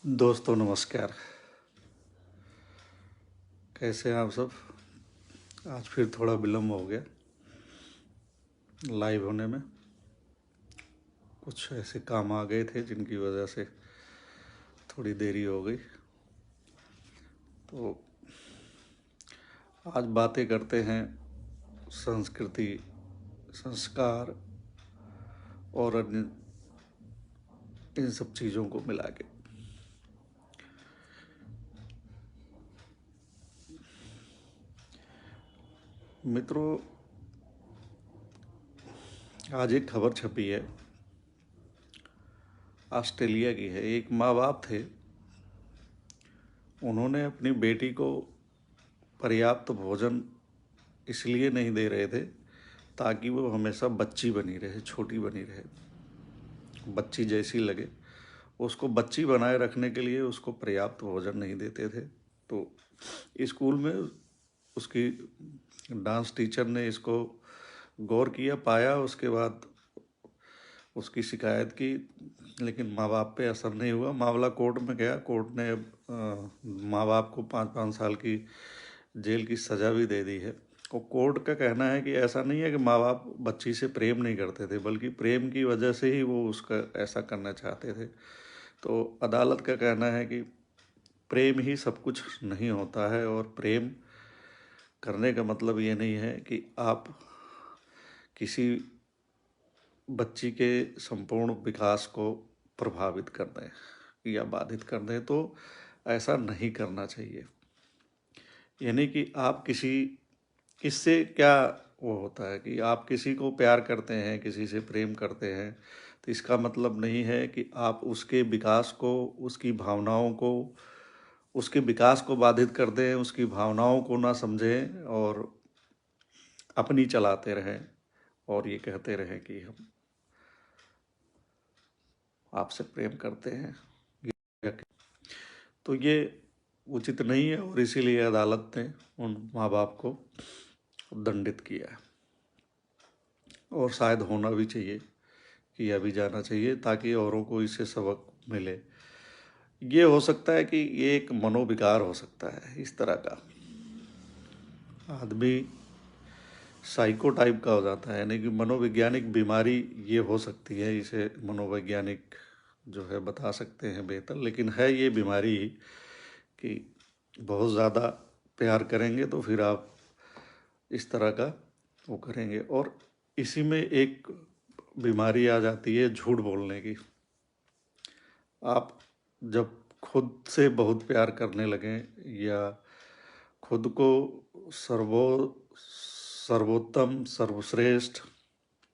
दोस्तों नमस्कार। कैसे हैं आप सब। आज फिर थोड़ा विलम्ब हो गया लाइव होने में। कुछ ऐसे काम आ गए थे जिनकी वजह से थोड़ी देरी हो गई। तो आज बातें करते हैं संस्कृति, संस्कार और अन्य इन सब चीज़ों को मिला के। मित्रों, आज एक खबर छपी है, ऑस्ट्रेलिया की है। एक माँ बाप थे, उन्होंने अपनी बेटी को पर्याप्त भोजन इसलिए नहीं दे रहे थे ताकि वो हमेशा बच्ची बनी रहे, छोटी बनी रहे, बच्ची जैसी लगे। उसको बच्ची बनाए रखने के लिए उसको पर्याप्त भोजन नहीं देते थे। तो स्कूल में उसकी डांस टीचर ने इसको गौर किया, पाया, उसके बाद उसकी शिकायत की, लेकिन माँ बाप पे असर नहीं हुआ। मामला कोर्ट में गया। कोर्ट ने माँ बाप को 5-5 साल की जेल की सज़ा भी दे दी है। और कोर्ट का कहना है कि ऐसा नहीं है कि माँ बाप बच्ची से प्रेम नहीं करते थे, बल्कि प्रेम की वजह से ही वो उसका ऐसा करना चाहते थे। तो अदालत का कहना है कि प्रेम ही सब कुछ नहीं होता है, और प्रेम करने का मतलब ये नहीं है कि आप किसी बच्ची के संपूर्ण विकास को प्रभावित कर दें या बाधित कर दें। तो ऐसा नहीं करना चाहिए। यानी कि आप इससे क्या वो होता है कि आप किसी को प्यार करते हैं, किसी से प्रेम करते हैं, तो इसका मतलब नहीं है कि आप उसके विकास को, उसकी भावनाओं को, उसके विकास को बाधित कर दें, उसकी भावनाओं को ना समझें और अपनी चलाते रहें और ये कहते रहें कि हम आपसे प्रेम करते हैं। तो ये उचित नहीं है, और इसीलिए अदालत ने उन माँ बाप को दंडित किया है। और शायद होना भी चाहिए, किया भी जाना चाहिए, ताकि औरों को इससे सबक मिले। ये हो सकता है कि ये एक मनोविकार हो सकता है, इस तरह का आदमी साइको टाइप का हो जाता है, यानी कि मनोवैज्ञानिक बीमारी ये हो सकती है। इसे मनोवैज्ञानिक जो है बता सकते हैं बेहतर, लेकिन है ये बीमारी कि बहुत ज़्यादा प्यार करेंगे तो फिर आप इस तरह का वो करेंगे। और इसी में एक बीमारी आ जाती है झूठ बोलने की। आप जब खुद से बहुत प्यार करने लगें या खुद को सर्वोत्तम, सर्वश्रेष्ठ,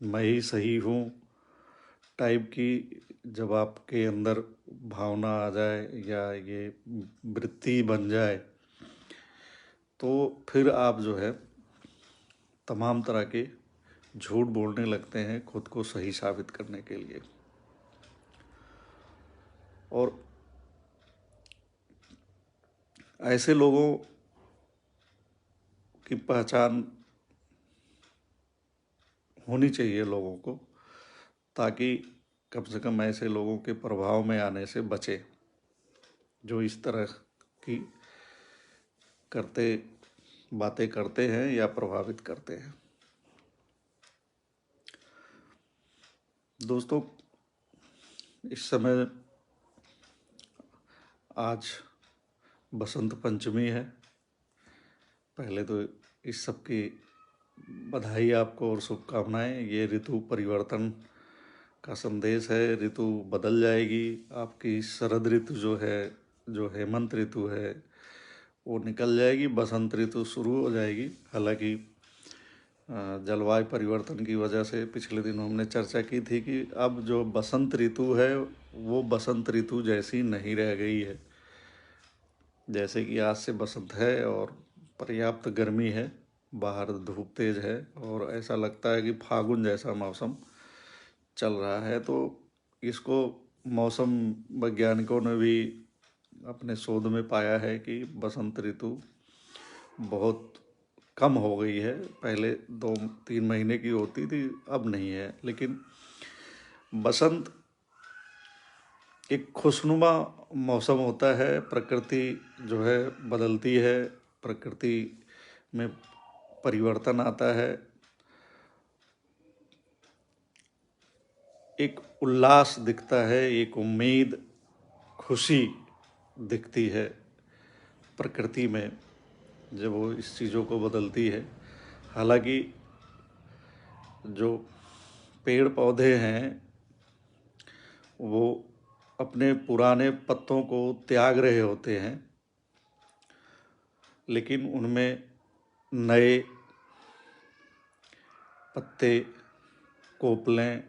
मैं ही सही हूँ टाइप की जब आपके अंदर भावना आ जाए या ये वृत्ति बन जाए, तो फिर आप जो है तमाम तरह के झूठ बोलने लगते हैं खुद को सही साबित करने के लिए। और ऐसे लोगों की पहचान होनी चाहिए लोगों को, ताकि कम से कम ऐसे लोगों के प्रभाव में आने से बचे जो इस तरह की बातें करते हैं या प्रभावित करते हैं। दोस्तों, इस समय आज बसंत पंचमी है। पहले तो इस सब की बधाई आपको और शुभकामनाएं। ये ऋतु परिवर्तन का संदेश है। ऋतु बदल जाएगी। आपकी शरद ऋतु जो है, जो हेमंत ऋतु है, वो निकल जाएगी, बसंत ऋतु शुरू हो जाएगी। हालांकि जलवायु परिवर्तन की वजह से पिछले दिनों हमने चर्चा की थी कि अब जो बसंत ऋतु है वो बसंत ऋतु जैसी नहीं रह गई है। जैसे कि आज से बसंत है और पर्याप्त गर्मी है, बाहर धूप तेज है और ऐसा लगता है कि फागुन जैसा मौसम चल रहा है। तो इसको मौसम वैज्ञानिकों ने भी अपने शोध में पाया है कि बसंत ऋतु बहुत कम हो गई है। पहले 2-3 महीने की होती थी, अब नहीं है। लेकिन बसंत एक खुशनुमा मौसम होता है। प्रकृति जो है बदलती है, प्रकृति में परिवर्तन आता है, एक उल्लास दिखता है, एक उम्मीद, खुशी दिखती है प्रकृति में जब वो इस चीज़ों को बदलती है। हालांकि जो पेड़ पौधे हैं वो अपने पुराने पत्तों को त्याग रहे होते हैं, लेकिन उनमें नए पत्ते, कोपलें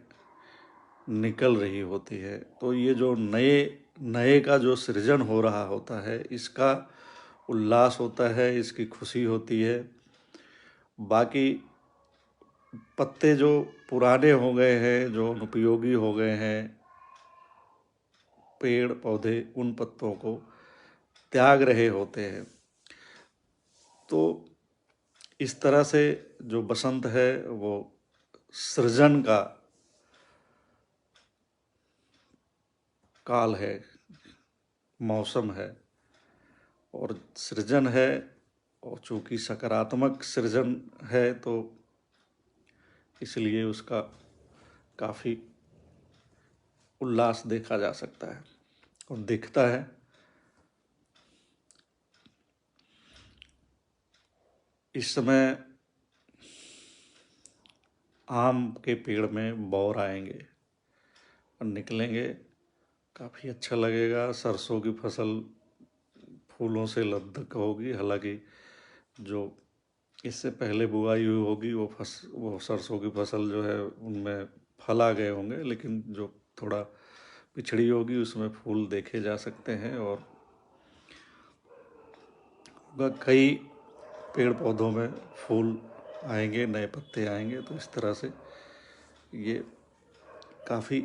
निकल रही होती है। तो ये जो नए नए का जो सृजन हो रहा होता है, इसका उल्लास होता है, इसकी खुशी होती है। बाकी पत्ते जो पुराने हो गए हैं, जो अनुपयोगी हो गए हैं, पेड़ पौधे उन पत्तों को त्याग रहे होते हैं। तो इस तरह से जो बसंत है वो सृजन का काल है, मौसम है और सृजन है। और चूँकि सकारात्मक सृजन है तो इसलिए उसका काफ़ी उल्लास देखा जा सकता है और दिखता है। इस समय आम के पेड़ में बौर आएंगे और निकलेंगे, काफ़ी अच्छा लगेगा। सरसों की फसल फूलों से लबदक होगी। हालांकि जो इससे पहले बुआई हुई होगी वो सरसों की फसल जो है उनमें फल आ गए होंगे, लेकिन जो थोड़ा पिछड़ी होगी उसमें फूल देखे जा सकते हैं। और कई पेड़ पौधों में फूल आएंगे, नए पत्ते आएंगे। तो इस तरह से ये काफ़ी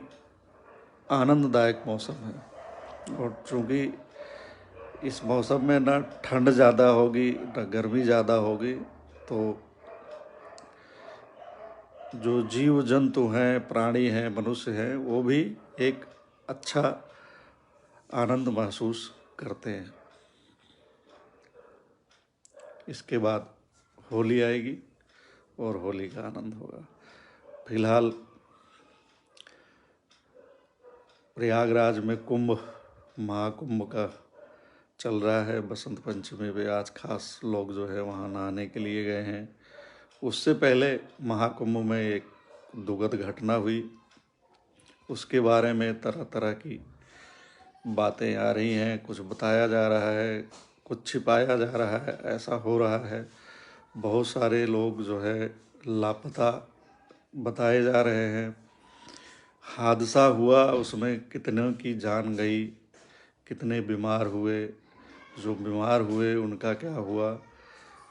आनंददायक मौसम है। और चूँकि इस मौसम में ना ठंड ज़्यादा होगी ना गर्मी ज़्यादा होगी, तो जो जीव जंतु हैं, प्राणी हैं, मनुष्य हैं, वो भी एक अच्छा आनंद महसूस करते हैं। इसके बाद होली आएगी और होली का आनंद होगा। फिलहाल प्रयागराज में महाकुंभ का चल रहा है। बसंत पंचमी पे आज खास लोग जो है वहाँ नहाने के लिए गए हैं। उससे पहले महाकुंभ में एक दुखद घटना हुई, उसके बारे में तरह तरह की बातें आ रही हैं। कुछ बताया जा रहा है, कुछ छिपाया जा रहा है, ऐसा हो रहा है। बहुत सारे लोग जो है लापता बताए जा रहे हैं। हादसा हुआ, उसमें कितनों की जान गई, कितने बीमार हुए, जो बीमार हुए उनका क्या हुआ,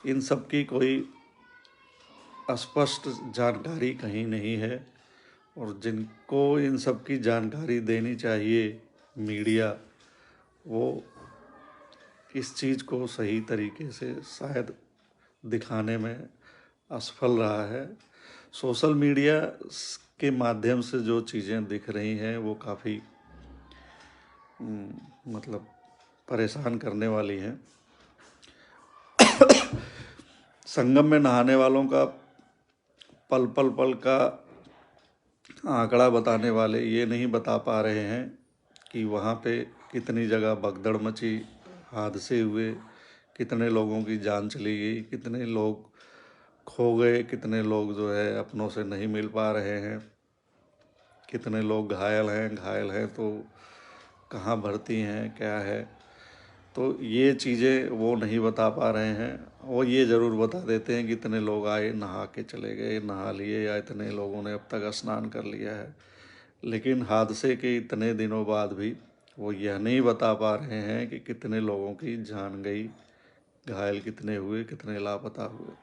इन सब की कोई स्पष्ट जानकारी कहीं नहीं है। और जिनको इन सब की जानकारी देनी चाहिए, मीडिया, वो इस चीज़ को सही तरीके से शायद दिखाने में असफल रहा है। सोशल मीडिया के माध्यम से जो चीज़ें दिख रही हैं वो काफ़ी मतलब परेशान करने वाली हैं। संगम में नहाने वालों का पल पल पल का आंकड़ा बताने वाले ये नहीं बता पा रहे हैं कि वहाँ पे कितनी जगह भगदड़ मची, हादसे हुए, कितने लोगों की जान चली गई, कितने लोग खो गए, कितने लोग जो है अपनों से नहीं मिल पा रहे हैं, कितने लोग घायल हैं तो कहाँ भर्ती हैं, क्या है। तो ये चीज़ें वो नहीं बता पा रहे हैं। वो ये ज़रूर बता देते हैं कि इतने लोग आए, नहा के चले गए, नहा लिए, या इतने लोगों ने अब तक स्नान कर लिया है। लेकिन हादसे के इतने दिनों बाद भी वो यह नहीं बता पा रहे हैं कि कितने लोगों की जान गई, घायल कितने हुए, कितने लापता हुए।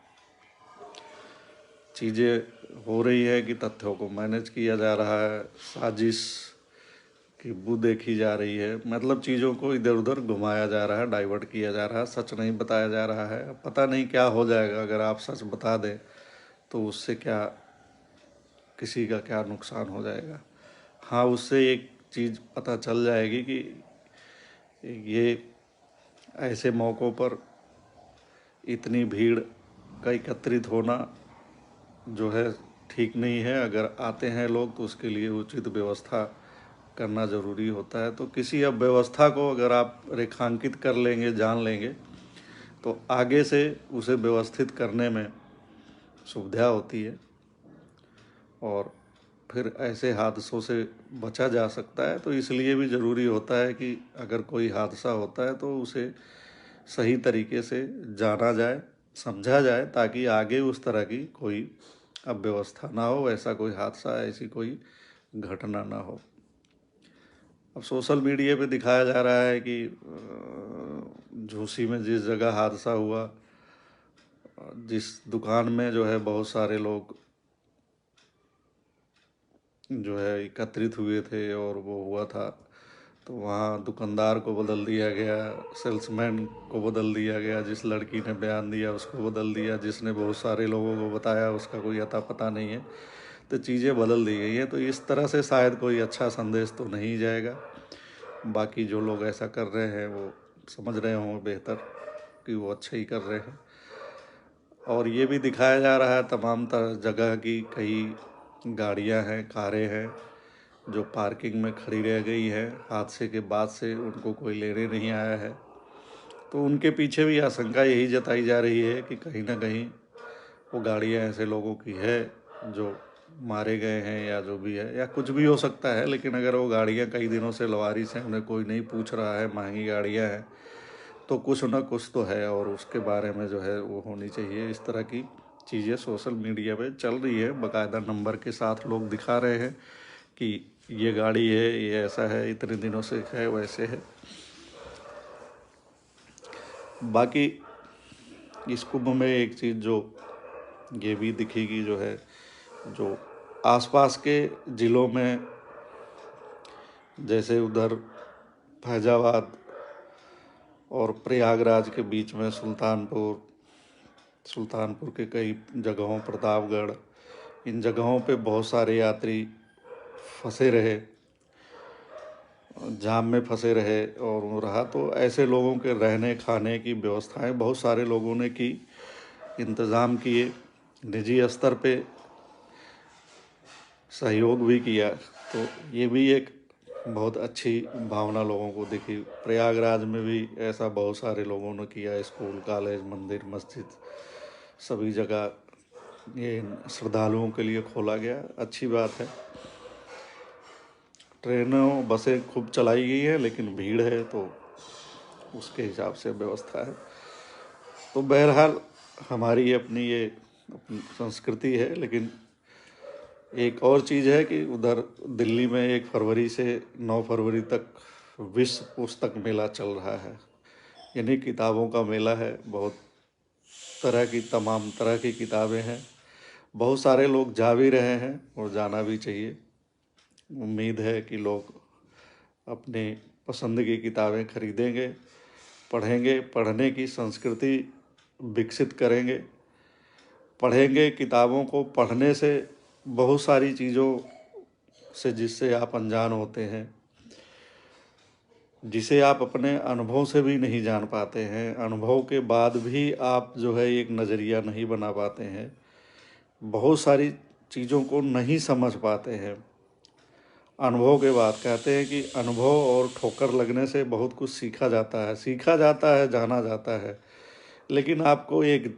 चीज़ें हो रही है कि तथ्यों को मैनेज किया जा रहा है, साजिश की बू देखी जा रही है। मतलब चीज़ों को इधर उधर घुमाया जा रहा है, डाइवर्ट किया जा रहा है, सच नहीं बताया जा रहा है। अब पता नहीं क्या हो जाएगा अगर आप सच बता दें तो उससे क्या, किसी का क्या नुकसान हो जाएगा। हाँ, उससे एक चीज़ पता चल जाएगी कि ये ऐसे मौक़ों पर इतनी भीड़ का एकत्रित होना जो है ठीक नहीं है। अगर आते हैं लोग तो उसके लिए उचित व्यवस्था करना ज़रूरी होता है। तो किसी अब व्यवस्था को अगर आप रेखांकित कर लेंगे, जान लेंगे, तो आगे से उसे व्यवस्थित करने में सुविधा होती है और फिर ऐसे हादसों से बचा जा सकता है। तो इसलिए भी ज़रूरी होता है कि अगर कोई हादसा होता है तो उसे सही तरीके से जाना जाए, समझा जाए, ताकि आगे उस तरह की कोई अव्यवस्था ना हो, ऐसा कोई हादसा, ऐसी कोई घटना ना हो। अब सोशल मीडिया पे दिखाया जा रहा है कि झूसी में जिस जगह हादसा हुआ, जिस दुकान में जो है बहुत सारे लोग जो है एकत्रित हुए थे और वो हुआ था, तो वहाँ दुकानदार को बदल दिया गया, सेल्समैन को बदल दिया गया, जिस लड़की ने बयान दिया उसको बदल दिया, जिसने बहुत सारे लोगों को बताया उसका कोई अता पता नहीं है, तो चीज़ें बदल दी गई हैं। तो इस तरह से शायद कोई अच्छा संदेश तो नहीं जाएगा। बाकी जो लोग ऐसा कर रहे हैं वो समझ रहे हों बेहतर कि वो अच्छा ही कर रहे हैं। और ये भी दिखाया जा रहा है तमाम जगह की कई गाड़ियां हैं, कारें हैं जो पार्किंग में खड़ी रह गई है, हादसे के बाद से उनको कोई लेने नहीं आया है। तो उनके पीछे भी आशंका यही जताई जा रही है कि कहीं ना कहीं वो गाड़ियां ऐसे लोगों की है जो मारे गए हैं या जो भी है, या कुछ भी हो सकता है। लेकिन अगर वो गाड़ियां कई दिनों से लवारिस हैं, उन्हें कोई नहीं पूछ रहा है, महंगी गाड़ियां हैं, तो कुछ ना कुछ तो है और उसके बारे में जो है वो होनी चाहिए। इस तरह की चीज़ें सोशल मीडिया पे चल रही है, बाकायदा नंबर के साथ लोग दिखा रहे हैं कि ये गाड़ी है, ये ऐसा है, इतने दिनों से है, वैसे है। बाकी इस कुंभ में एक चीज़ जो ये भी दिखेगी जो है, जो आसपास के ज़िलों में, जैसे उधर फैजाबाद और प्रयागराज के बीच में सुल्तानपुर के कई जगहों, प्रतापगढ़, इन जगहों पे बहुत सारे यात्री फंसे रहे, जाम में फंसे रहे और वो रहा। तो ऐसे लोगों के रहने खाने की व्यवस्थाएं बहुत सारे लोगों ने की, इंतज़ाम किए, निजी स्तर पे सहयोग भी किया। तो ये भी एक बहुत अच्छी भावना लोगों को दिखी। प्रयागराज में भी ऐसा बहुत सारे लोगों ने किया, स्कूल, कॉलेज, मंदिर, मस्जिद, सभी जगह ये श्रद्धालुओं के लिए खोला गया। अच्छी बात है। ट्रेनों, बसें खूब चलाई गई है, लेकिन भीड़ है तो उसके हिसाब से व्यवस्था है। तो बहरहाल हमारी अपनी ये अपनी संस्कृति है। लेकिन एक और चीज़ है कि उधर दिल्ली में 1 फरवरी से 9 फरवरी तक विश्व पुस्तक मेला चल रहा है, यानी किताबों का मेला है। बहुत तरह की, तमाम तरह की किताबें हैं। बहुत सारे लोग जा भी रहे हैं और जाना भी चाहिए। उम्मीद है कि लोग अपने पसंद की किताबें खरीदेंगे, पढ़ेंगे, पढ़ने की संस्कृति विकसित करेंगे, पढ़ेंगे। किताबों को पढ़ने से बहुत सारी चीज़ों से जिससे आप अनजान होते हैं, जिसे आप अपने अनुभव से भी नहीं जान पाते हैं, अनुभव के बाद भी आप जो है एक नज़रिया नहीं बना पाते हैं, बहुत सारी चीज़ों को नहीं समझ पाते हैं। अनुभव के बाद कहते हैं कि अनुभव और ठोकर लगने से बहुत कुछ सीखा जाता है, जाना जाता है। लेकिन आपको एक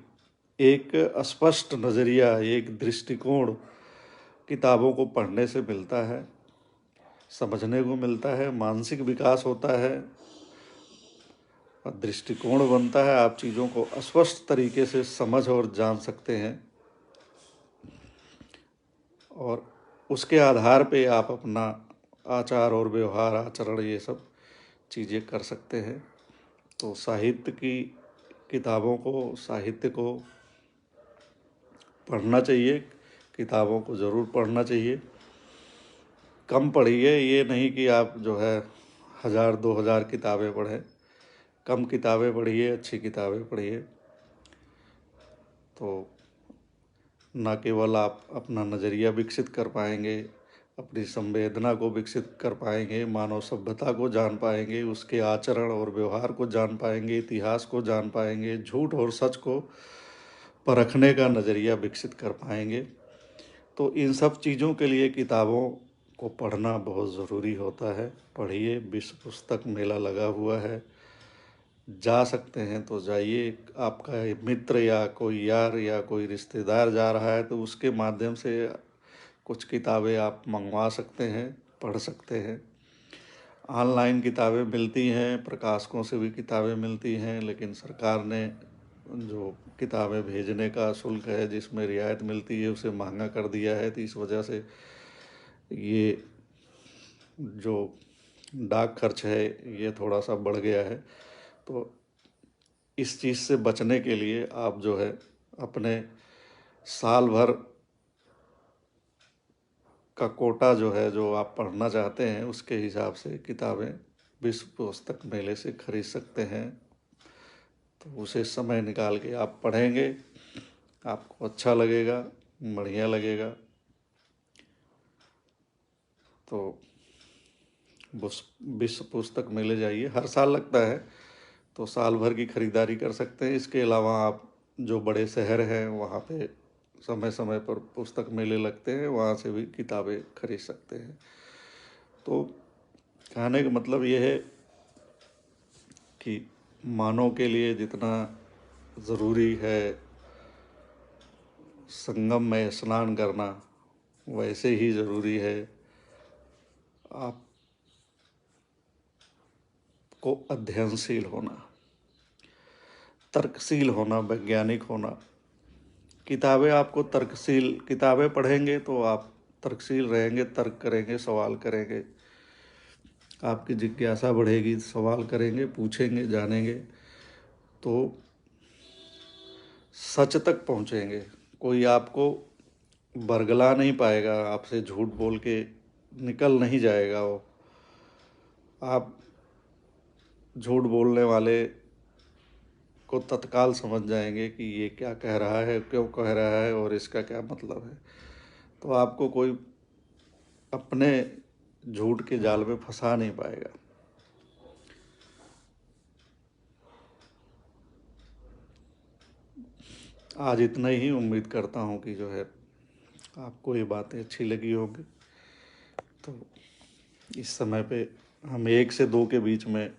एक स्पष्ट नज़रिया, एक दृष्टिकोण किताबों को पढ़ने से मिलता है, समझने को मिलता है, मानसिक विकास होता है और दृष्टिकोण बनता है। आप चीज़ों को स्पष्ट तरीके से समझ और जान सकते हैं और उसके आधार पे आप अपना आचार और व्यवहार, आचरण, ये सब चीज़ें कर सकते हैं। तो साहित्य की किताबों को, साहित्य को पढ़ना चाहिए, किताबों को ज़रूर पढ़ना चाहिए। कम पढ़िए, ये नहीं कि आप जो है 1000-2000 किताबें पढ़ें। कम किताबें पढ़िए, अच्छी किताबें पढ़िए। तो न केवल आप अपना नज़रिया विकसित कर पाएंगे, अपनी संवेदना को विकसित कर पाएंगे, मानव सभ्यता को जान पाएंगे, उसके आचरण और व्यवहार को जान पाएंगे, इतिहास को जान पाएंगे, झूठ और सच को परखने का नज़रिया विकसित कर पाएंगे। तो इन सब चीज़ों के लिए किताबों को पढ़ना बहुत ज़रूरी होता है। पढ़िए, विश्व पुस्तक मेला लगा हुआ है, जा सकते हैं तो जाइए। आपका मित्र या कोई यार या कोई रिश्तेदार जा रहा है तो उसके माध्यम से कुछ किताबें आप मंगवा सकते हैं, पढ़ सकते हैं। ऑनलाइन किताबें मिलती हैं, प्रकाशकों से भी किताबें मिलती हैं, लेकिन सरकार ने जो किताबें भेजने का शुल्क है जिसमें रियायत मिलती है उसे महंगा कर दिया है। तो इस वजह से ये जो डाक खर्च है ये थोड़ा सा बढ़ गया है। तो इस चीज़ से बचने के लिए आप जो है अपने साल भर का कोटा जो है, जो आप पढ़ना चाहते हैं, उसके हिसाब से किताबें विश्व पुस्तक मेले से खरीद सकते हैं। तो उसे समय निकाल के आप पढ़ेंगे, आपको अच्छा लगेगा, बढ़िया लगेगा। तो विश्व पुस्तक मेले जाइए, हर साल लगता है, तो साल भर की खरीदारी कर सकते हैं। इसके अलावा आप जो बड़े शहर हैं वहाँ पे समय समय पर पुस्तक मेले लगते हैं, वहाँ से भी किताबें खरीद सकते हैं। तो कहने का मतलब ये है कि मानव के लिए जितना ज़रूरी है संगम में स्नान करना, वैसे ही ज़रूरी है आपको अध्ययनशील होना, तर्कशील होना, वैज्ञानिक होना। किताबें आपको तर्कशील, किताबें पढ़ेंगे तो आप तर्कशील रहेंगे, तर्क करेंगे, सवाल करेंगे, आपकी जिज्ञासा बढ़ेगी, सवाल करेंगे, पूछेंगे, जानेंगे, तो सच तक पहुँचेंगे। कोई आपको बरगला नहीं पाएगा, आपसे झूठ बोल के निकल नहीं जाएगा वो। आप झूठ बोलने वाले को तत्काल समझ जाएंगे कि ये क्या कह रहा है, क्यों कह रहा है और इसका क्या मतलब है। तो आपको कोई अपने झूठ के जाल में फंसा नहीं पाएगा। आज इतना ही, उम्मीद करता हूँ कि जो है आपको ये बातें अच्छी लगी होंगी। तो इस समय पे हम 1 से 2 के बीच में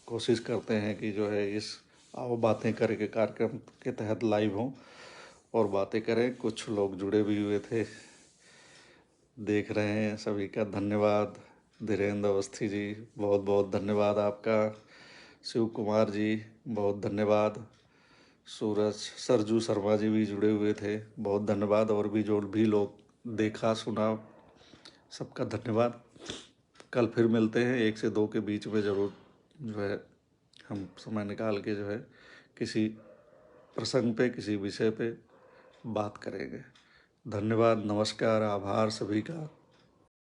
कोशिश करते हैं कि जो है इस आओ बातें करके कार्यक्रम के तहत लाइव हों और बातें करें। कुछ लोग जुड़े भी हुए थे, देख रहे हैं, सभी का धन्यवाद। धीरेन्द्र अवस्थी जी, बहुत बहुत धन्यवाद आपका। शिव कुमार जी, बहुत धन्यवाद। सूरज सरजू शर्मा जी भी जुड़े हुए थे, बहुत धन्यवाद। और भी जो भी लोग देखा सुना, सबका धन्यवाद। कल फिर मिलते हैं 1 से 2 के बीच में, ज़रूर जो है हम समय निकाल के जो है किसी प्रसंग पे, किसी विषय पे बात करेंगे। धन्यवाद, नमस्कार, आभार सभी का।